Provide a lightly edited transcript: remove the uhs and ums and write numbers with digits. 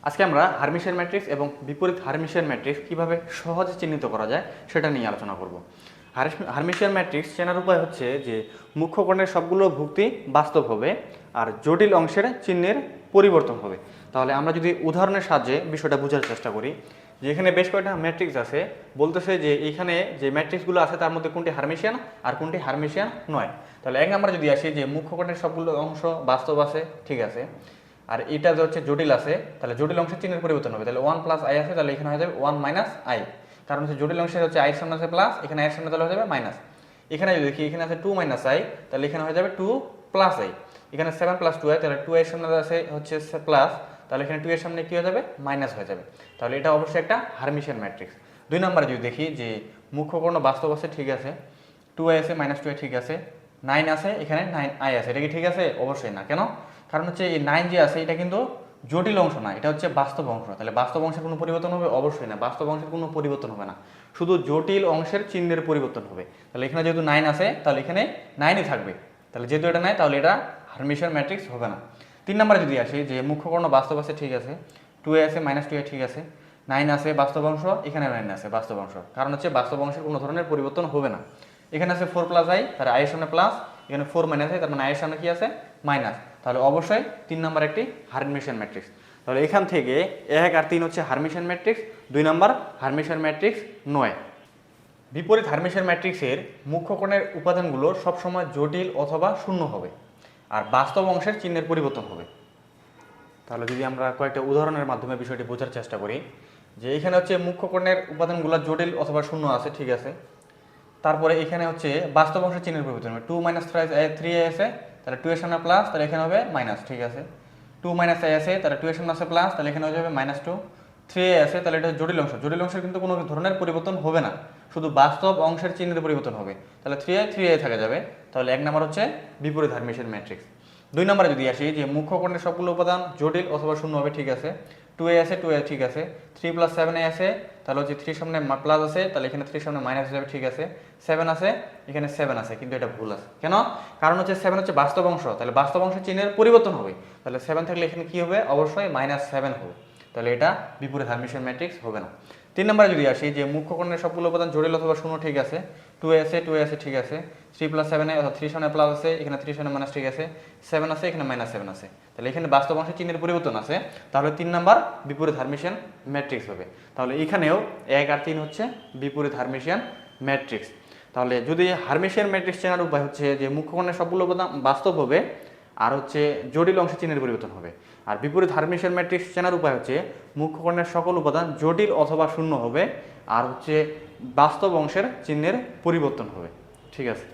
আজকে আমরা Hermitian matrix এবং বিপরীত হার্মিশিয়ান ম্যাট্রিক্স কিভাবে সহজে চিহ্নিত করা যায় সেটা নিয়ে আলোচনা করব। হার্মিশিয়ান ম্যাট্রিক্স চেনার উপায় হচ্ছে যে মুখ্য কোণের সবগুলো ভুক্তি বাস্তব হবে আর জটিল অংশের চিহ্নের পরিবর্তন হবে। তাহলে আমরা যদি উদাহরণের সাহায্যে বিষয়টা বোঝার চেষ্টা করি, যে এখানে বেশ কয়েকটা ম্যাট্রিক্স আছে, বলতেছে যে এইখানে যে ম্যাট্রিক্সগুলো আছে তার মধ্যে কোনটি হার্মিশিয়ান আর কোনটি হার্মিশিয়ান নয়। তাহলে এক নাম্বার যদি আসি যে মুখ্য কোণের সবগুলো অংশ বাস্তব আছে, ঠিক আছে, আর এটা যে হচ্ছে জটিল আছে, তাহলে জটিল অংশের চিহ্নের পরিবর্তন হবে। তাহলে 1 প্লাস আই আছে, তাহলে এখানে হয়ে যাবে 1 মাইনাস আই, কারণ হচ্ছে জটিল অংশের হচ্ছে আই সামনে আছে প্লাস, এখানে আই সামনে তাহলে হয়ে যাবে মাইনাস। এখানে যদি দেখি এখানে আছে 2 মাইনাস আই, তাহলে এখানে হয়ে যাবে 2 প্লাস আই। এখানে 7 প্লাস 2 আই, তাহলে 2 এর সামনে আছে হচ্ছে প্লাস, তাহলে এখানে 2 এর সামনে কি হয়ে যাবে মাইনাস হয়ে যাবে। তাহলে এটা অবশ্যই একটা হার্মিশিয়ান ম্যাট্রিক্স। দুই নম্বরে যদি দেখি যে মুখ্য কোণ বাস্তব আছে, ঠিক আছে, 2 আই আছে, মাইনাস 2 আই ঠিক আছে, 9 আছে, এখানে 9 আই আছে, এটা কি ঠিক আছে? অবশ্যই না। কেন? কারণ হচ্ছে এই 9 যে আছে এটা কিন্তু জটিল অংশ না, এটা হচ্ছে বাস্তব অংশ। তাহলে বাস্তব অংশের কোনো পরিবর্তন হবে? অবশ্যই না, বাস্তব অংশের কোনো পরিবর্তন হবে না, শুধু জটিল অংশের চিহ্নের পরিবর্তন হবে। তাহলে এখানে যেহেতু 9 আছে, তাহলে এখানে 9ই থাকবে। তাহলে যেহেতু এটা নাই, তাহলে এটা হার্মিশিয়ান ম্যাট্রিক্স হবে না। তিন নম্বরে যদি আসি যে মুখ্য কোণ বাস্তব আছে, ঠিক আছে, 2 এ আছে, মাইনাস 2 এ ঠিক আছে, 9 আছে বাস্তব অংশ, এখানে 9 আছে বাস্তব অংশ, কারণ হচ্ছে বাস্তব অংশের কোনো ধরনের পরিবর্তন হবে না। এখানে আছে 4 প্লাস আই, তার আই এর সামনে প্লাস, এখানে 4 মাইনাস আই, তার মানে আই এর সামনে কি আছে? মাইনাস। তাহলে অবশ্যই 3 নাম্বার একটি হার্মিশিয়ান ম্যাট্রিক্স। তাহলে এখান থেকে 1 আর 3 হচ্ছে Hermitian matrix, 2 number Hermitian matrix নয়। বিপরীত হার্মিশিয়ান ম্যাট্রিক্সের মুখ্য কোণের উপাদানগুলো সবসময় জটিল অথবা শূন্য হবে আর বাস্তব অংশের চিহ্নের পরিবর্তন হবে। তাহলে যদি আমরা কয়েকটা উদাহরণের মাধ্যমে বিষয়টি বোঝার চেষ্টা করি, যে এখানে হচ্ছে মুখ্য কোণের উপাদানগুলো জটিল অথবা শূন্য আছে, ঠিক আছে, তারপরে এখানে হচ্ছে বাস্তব অংশের চিহ্নের পরিবর্তন হবে। 2 মাইনাস 3 আছে, তাহলে 2 এর সামনে প্লাস, তাহলে এখানে হবে মাইনাস, ঠিক আছে, 2 মাইনাস আই আছে, তাহলে 2 এর সামনে আছে প্লাস, তাহলে এখানে হয়ে যাবে মাইনাস 2, 3 আছে, তাহলে এটা জটিল অংশ, জটিল অংশের কিন্তু কোনো ধরনের পরিবর্তন হবে না, শুধু বাস্তব অংশের চিহ্নের পরিবর্তন হবে। তাহলে 3 থাকা যাবে। তাহলে এক নাম্বার হচ্ছে বিপরীত হার্মিশিয়ান ম্যাট্রিক্স। দুই নম্বরে যদি আসি যে মুখ্য কোণের সবগুলো উপাদান জটিল অথবা শূন্য হবে, ঠিক আছে, 2 এ আছে, 2 এ ঠিক আছে, 3 প্লাস 7 এ আছে, তাহলে হচ্ছে 3 সামনে প্লাস আছে, তাহলে এখানে 3 সামনে মাইনাস হয়ে যাবে, ঠিক আছে, 7 আছে, এখানে 7 আছে, কিন্তু এটা ভুল আছে। কেন? কারণ হচ্ছে 7 হচ্ছে বাস্তব অংশ, তাহলে বাস্তব অংশের চিহ্নের পরিবর্তন হবে। তাহলে 7 থাকলে এখানে কি হবে? অবশ্যই -7 হবে। তাহলে এটা বিপরীত হার্মিশিয়ান ম্যাট্রিক্স হবে না। তিন নম্বরে যদি আসি যে মুখ্য কোণের সবগুলো উপাদান জটিল অথবা শূন্য, ঠিক আছে, 2 এ আছে, 2 এ আছে, ঠিক আছে, 3 প্লাস 7 এ, অর্থাৎ 3 সামনে প্লাস আছে, এখানে 3 সামনে মাইনাস, ঠিক আছে, 7 আছে, এখানে -7 আছে, তাহলে এখানে বাস্তব অংশের চিহ্নের পরিবর্তন আছে। তাহলে 3 নাম্বার বিপরীত হার্মিশিয়ান ম্যাট্রিক্স হবে। তাহলে এখানেও 1 আর 3 হচ্ছে বিপরীত হার্মিশিয়ান ম্যাট্রিক্স। তাহলে যদি হার্মিশিয়ান ম্যাট্রিক্স চেনার উপায় হচ্ছে যে মুখ্য কোণের সবগুলো উপাদান বাস্তব হবে আর হচ্ছে জটিল অংশের চিহ্নের পরিবর্তন হবে। আর বিপরীত হার্মিশিয়ান ম্যাট্রিক্স চেনার উপায় হচ্ছে মুখ্য কোণের সকল উপাদান জটিল অথবা শূন্য হবে আর হচ্ছে বাস্তব অংশের চিহ্নের পরিবর্তন হবে। ঠিক আছে।